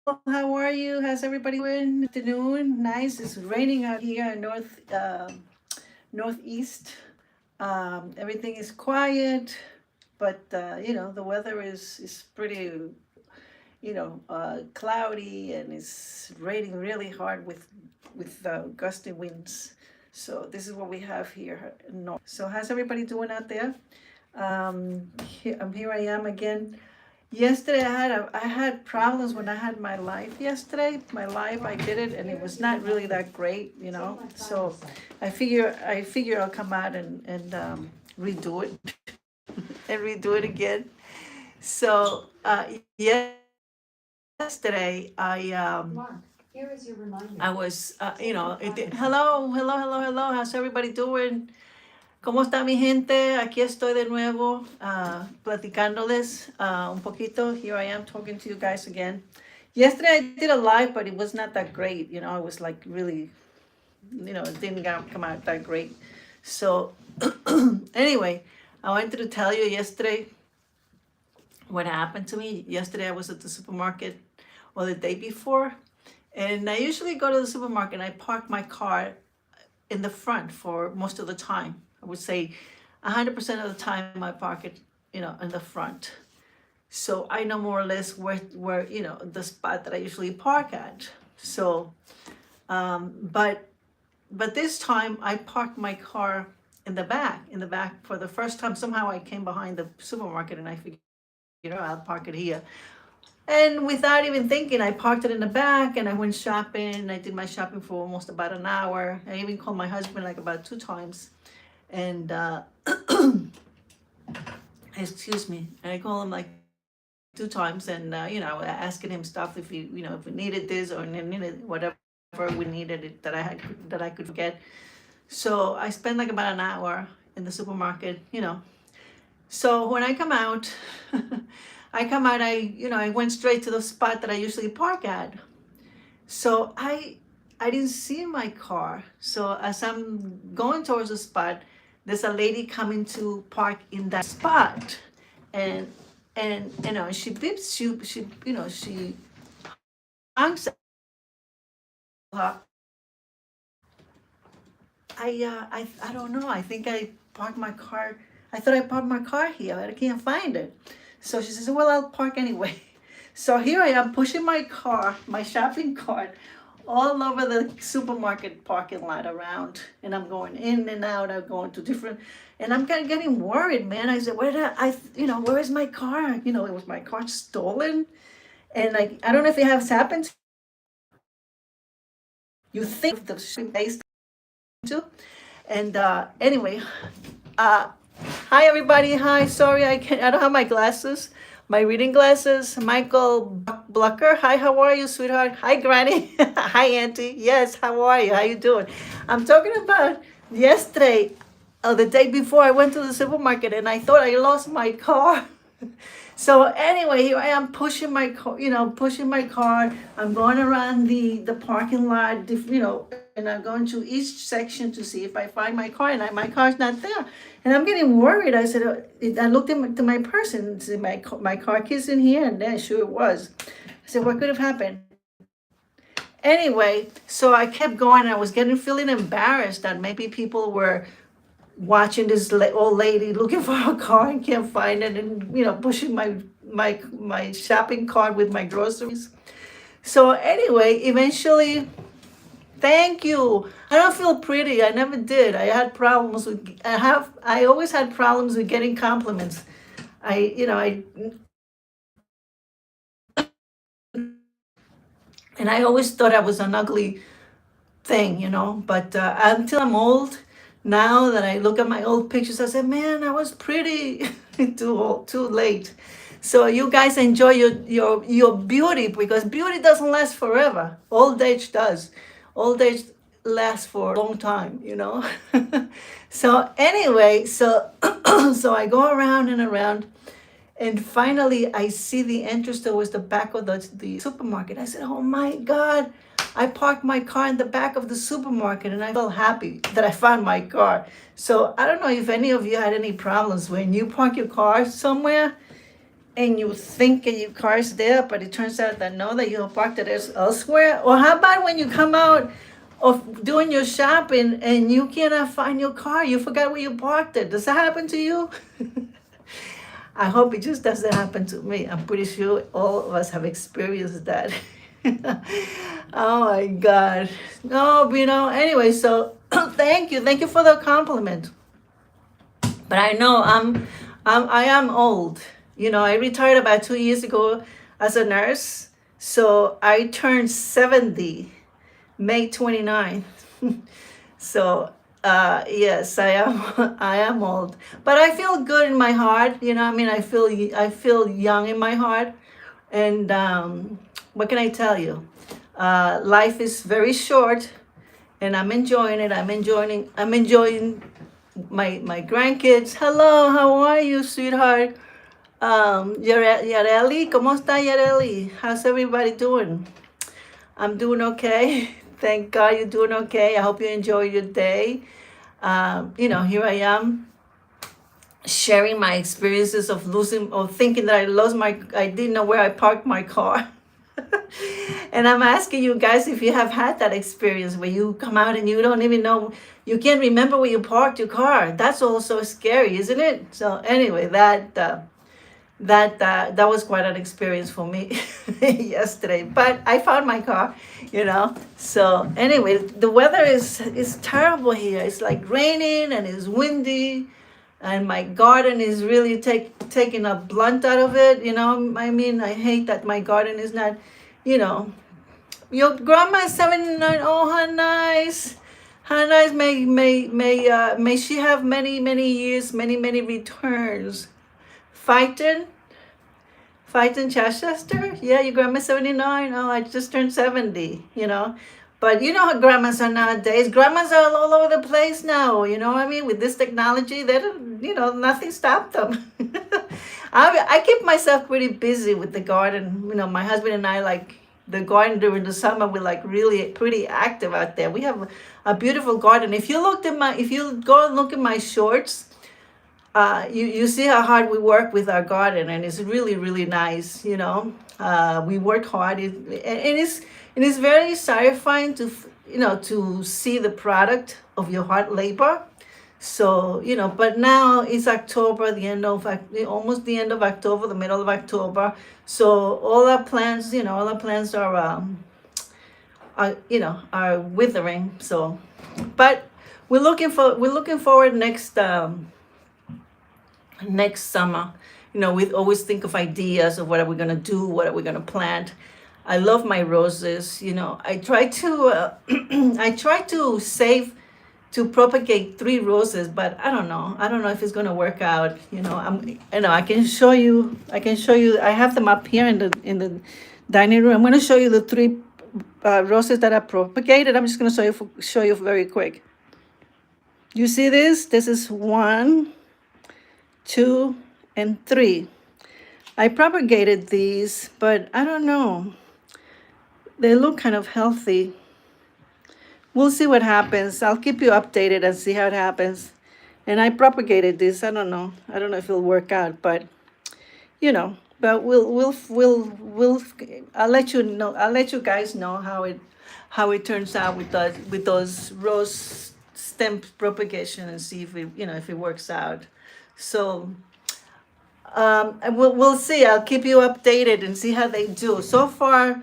How are you? How's everybody doing? Afternoon. Nice. It's raining out here in northeast. Everything is quiet, but the weather is pretty cloudy, and it's raining really hard with gusty winds. So this is what we have here in north. So how's everybody doing out there? Here I am again. Yesterday I had problems when I had my live yesterday. My live, I did it and it was not really that great. So I figure I'll come out and redo it and redo it again. So yesterday I was hello, hello, hello, hello. How's everybody doing? ¿Cómo está mi gente? Aquí estoy de nuevo, platicándoles un poquito. Here I am talking to you guys again. Yesterday I did a live, but it was not that great. It was like really, it didn't come out that great. So anyway, I wanted to tell you yesterday what happened to me. Yesterday I was at the supermarket, or the day before, and I usually go to the supermarket and I park my car in the front for most of the time. I would say 100% of the time I park it, in the front. So I know more or less where the spot that I usually park at. So, but this time I parked my car in the back for the first time. Somehow I came behind the supermarket and I figured, I'll park it here. And without even thinking, I parked it in the back and I went shopping. I did my shopping for almost about an hour. I even called my husband like about 2 times. And excuse me. And I called him like 2 times, and asking him stuff if if we needed this or needed whatever we needed it, that I could get. So I spent like about an hour in the supermarket. So when I come out, I went straight to the spot that I usually park at. So I didn't see my car. So as I'm going towards the spot, there's a lady coming to park in that spot, and she beeps, she honks. uh, I don't know. I think I parked my car. I thought I parked my car here. I can't find it. So she says, "Well, I'll park anyway." So here I am pushing my car, my shopping cart, all over the supermarket parking lot around, and I'm going in and out. I'm going to different, and I'm kind of getting worried, man. I said, "Where did where is my car? It was my car stolen." And like, I don't know if it has happened. You think the based to, and anyway, uh, hi everybody. Hi, sorry I don't have my glasses, my reading glasses. Michael Blucker. Hi, how are you, sweetheart? Hi, Granny. Hi, Auntie. Yes, how are you? How you doing? I'm talking about yesterday, the day before I went to the supermarket and I thought I lost my car. So anyway, here I am pushing my car, pushing my car. I'm going around the parking lot, and I'm going to each section to see if I find my car, and my car's not there. And I'm getting worried. I said, I looked to my purse and said, my car keys in here, and then sure it was. I said, what could have happened? Anyway, so I kept going. I was feeling embarrassed that maybe people were watching this old lady looking for her car and can't find it, and pushing my shopping cart with my groceries. So anyway, eventually, thank you. I don't feel pretty. I never did. I always had problems with getting compliments. I always thought I was an ugly thing, but until I'm old, now that I look at my old pictures, I say, man, I was pretty too old, too late. So you guys enjoy your beauty, because beauty doesn't last forever. Old age does. Old age lasts for a long time. So anyway, so so I go around and around, and finally, I see the entrance towards the back of the supermarket. I said, oh my God, I parked my car in the back of the supermarket, and I felt happy that I found my car. So I don't know if any of you had any problems when you park your car somewhere and you think that your car is there, but it turns out that no, that you have parked it elsewhere? Or how about when you come out of doing your shopping and you cannot find your car? You forgot where you parked it. Does that happen to you? I hope it just doesn't happen to me. I'm pretty sure all of us have experienced that. Oh my God. No, anyway, so thank you. Thank you for the compliment. But I know I am old. I retired about 2 years ago as a nurse. So I turned 70 May 29th. So yes, I am I am old. But I feel good in my heart. I feel young in my heart. And what can I tell you? Life is very short, and I'm enjoying it. I'm enjoying my grandkids. Hello, how are you, sweetheart? Yareli, ¿cómo está Yareli? How's everybody doing? I'm doing okay. Thank God you're doing okay. I hope you enjoy your day. Here I am sharing my experiences of losing or thinking that I didn't know where I parked my car. And I'm asking you guys if you have had that experience where you come out and you don't even know, you can't remember where you parked your car. That's also scary, isn't it? So anyway, that was quite an experience for me yesterday. But I found my car. So anyway, the weather is terrible here. It's like raining and it's windy, and my garden is really taking a blunt out of it. I hate that my garden is not, you know. Your grandma is 79. Oh, how nice. How nice. May she have many, many years, many, many returns. Fighting? Fighting Chester? Yeah, your grandma's 79. Oh, I just turned 70. But you know how grandmas are nowadays. Grandmas are all over the place now, you know what I mean? With this technology, they don't, nothing stopped them. I keep myself pretty busy with the garden. My husband and I like the garden during the summer. We're like really pretty active out there. We have a beautiful garden. If you go and look at my shorts, you see how hard we work with our garden, and it's really, really nice. We work hard. It is very satisfying to see the product of your hard labor. So, but now it's October, almost the end of October, the middle of October. So all our plants are withering. So, but we're looking forward next summer. We always think of ideas of what are we gonna do, what are we gonna plant. I love my roses. I try to save to propagate 3 roses, but I don't know. I don't know if it's gonna work out. I can show you. I have them up here in the dining room. I'm gonna show you the 3 roses that I propagated. I'm just gonna show you very quick. You see this? This is 1, 2, and 3. I propagated these, but I don't know. They look kind of healthy. We'll see what happens. I'll keep you updated and see how it happens. And I propagated this. I don't know. I don't know if it'll work out, but but we'll I'll let you know. I'll let you guys know how it turns out with those rose stem propagation, and see if it works out. So and we'll see. I'll keep you updated and see how they do. So far,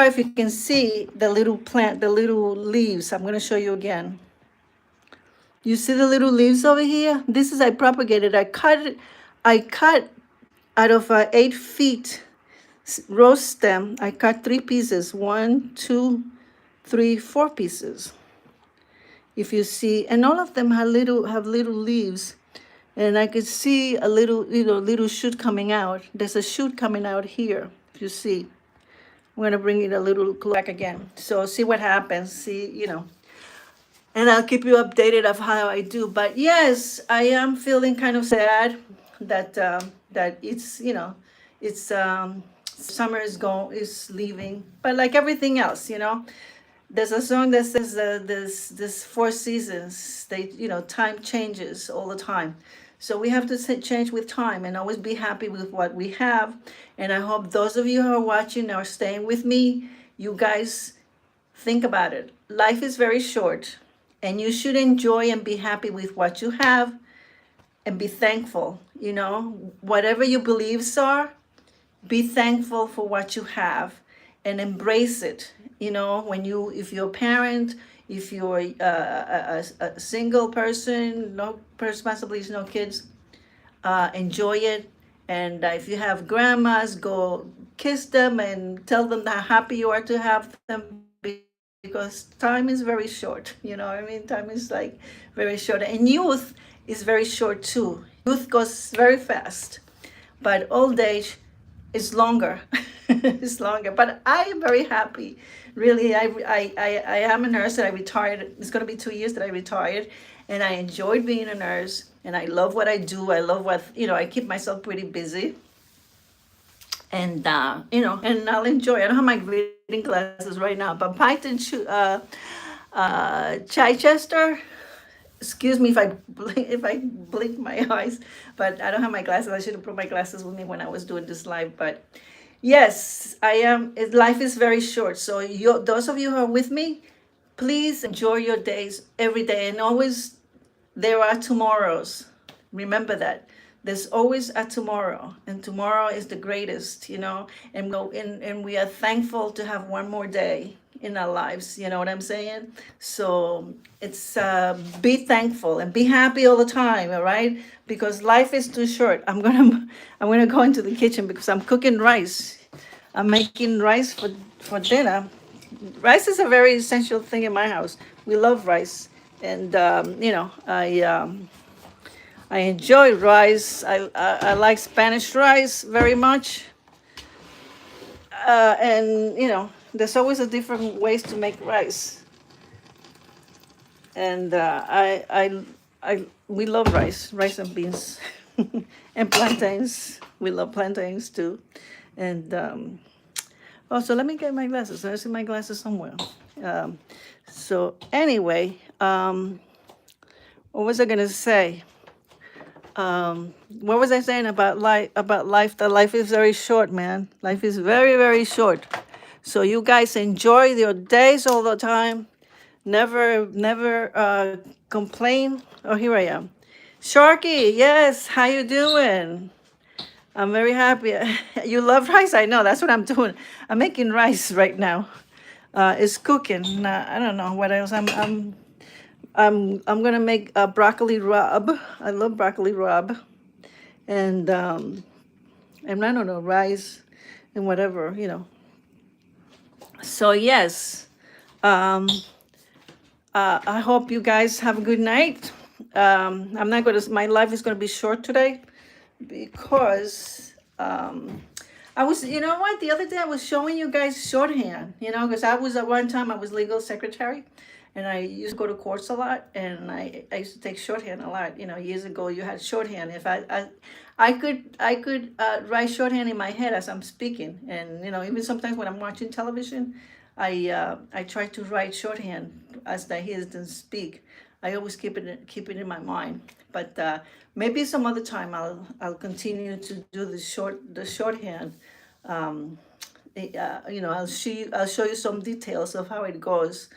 if you can see the little plant, the little leaves, I'm going to show you again. You see the little leaves over here? This is I propagated. I cut out of 8 feet rose stem. I cut 3 pieces. 1, 2, 3, 4 pieces. If you see, and all of them have little leaves. And I could see a little shoot coming out. There's a shoot coming out here, if you see. I'm going to bring it a little back again. So see what happens. See, and I'll keep you updated of how I do. But yes, I am feeling kind of sad that it's summer is leaving. But like everything else, there's a song that says this 4 seasons. Time changes all the time. So we have to change with time and always be happy with what we have. And I hope those of you who are watching or staying with me, you guys think about it. Life is very short, and you should enjoy and be happy with what you have and be thankful. You know, whatever your beliefs are, be thankful for what you have and embrace it. You know, if you're a parent, if you're a single person, no person, possibly no kids, enjoy it. And if you have grandmas, go kiss them and tell them how happy you are to have them, because time is very short. You know what I mean? Time is like very short. And youth is very short too. Youth goes very fast, but old age is longer. It's longer. But I am very happy. Really, I am a nurse and I retired. It's going to be 2 years that I retired. And I enjoyed being a nurse. And I love what I do. I love what, I keep myself pretty busy. And, and I'll enjoy. I don't have my reading glasses right now. But Python, Chichester, excuse me if I blink my eyes, but I don't have my glasses. I should have brought my glasses with me when I was doing this live. But yes, I am. Life is very short. So those of you who are with me, please enjoy your days every day, and always there are tomorrows. Remember that. There's always a tomorrow, and tomorrow is the greatest, and we are thankful to have one more day in our lives. You know what I'm saying? So it's be thankful and be happy all the time, all right? Because life is too short. I'm gonna go into the kitchen because I'm cooking rice. I'm making rice for dinner. Rice is a very essential thing in my house. We love rice, and I enjoy rice. I like Spanish rice very much. And there's always a different ways to make rice. And we love rice and beans, and plantains. We love plantains too. And so let me get my glasses. I see my glasses somewhere. So anyway, what was I gonna say? What was I saying about life? That life is very short, man. Life is very, very short. So you guys enjoy your days all the time. Never complain. Oh, here I am. Sharky, yes, how you doing? I'm very happy. You love rice? I know, that's what I'm doing. I'm making rice right now. It's cooking. I don't know what else. I'm gonna make a broccoli rub. I love broccoli rub, and I don't know, rice and whatever. So yes, I hope you guys have a good night. I'm not gonna. My life is gonna be short today because I was. You know what? The other day I was showing you guys shorthand. Because I was at one time I was legal secretary. And I used to go to courts a lot, and I used to take shorthand a lot. Years ago you had shorthand. If I could write shorthand in my head as I'm speaking, and even sometimes when I'm watching television, I try to write shorthand as I hear them speak. I always keep it in my mind. But maybe some other time I'll continue to do the shorthand. I'll show you some details of how it goes.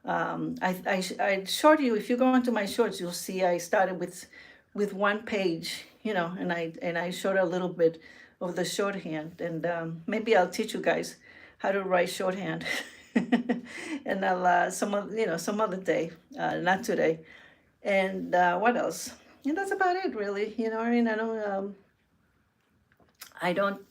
I showed you, if you go into my shorts, you'll see I started with one page, and I showed a little bit of the shorthand, and maybe I'll teach you guys how to write shorthand, and I'll some other day, not today, and what else? And that's about it, really. I mean, I don't.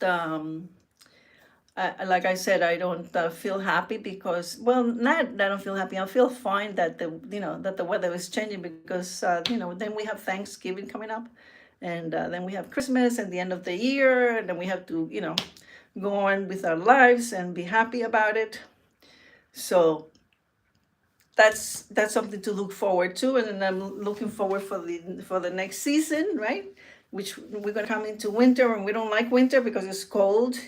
Like I said, I don't feel happy because, well, not that I don't feel happy. I feel fine that the weather is changing because then we have Thanksgiving coming up, and then we have Christmas and the end of the year, and then we have to go on with our lives and be happy about it. So that's something to look forward to, and then I'm looking forward for the next season, right? Which we're gonna come into winter, and we don't like winter because it's cold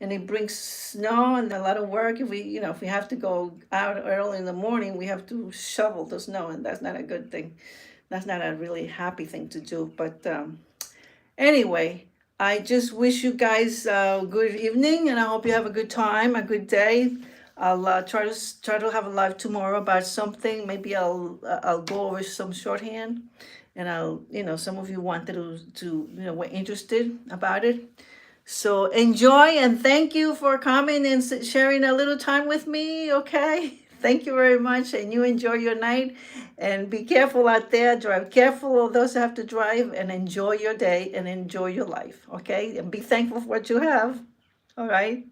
and it brings snow and a lot of work. If we have to go out early in the morning, we have to shovel the snow, and that's not a good thing. That's not a really happy thing to do. But anyway, I just wish you guys a good evening, and I hope you have a good time, a good day. I'll try to have a live tomorrow about something. Maybe I'll go over some shorthand, and some of you wanted to were interested about it. So enjoy and thank you for coming and sharing a little time with me. Okay. Thank you very much. And you enjoy your night and be careful out there. Drive careful of those who have to drive and enjoy your day and enjoy your life. Okay. And be thankful for what you have. All right.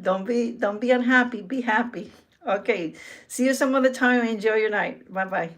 Don't be unhappy. Be happy. Okay. See you some other time. Enjoy your night. Bye bye.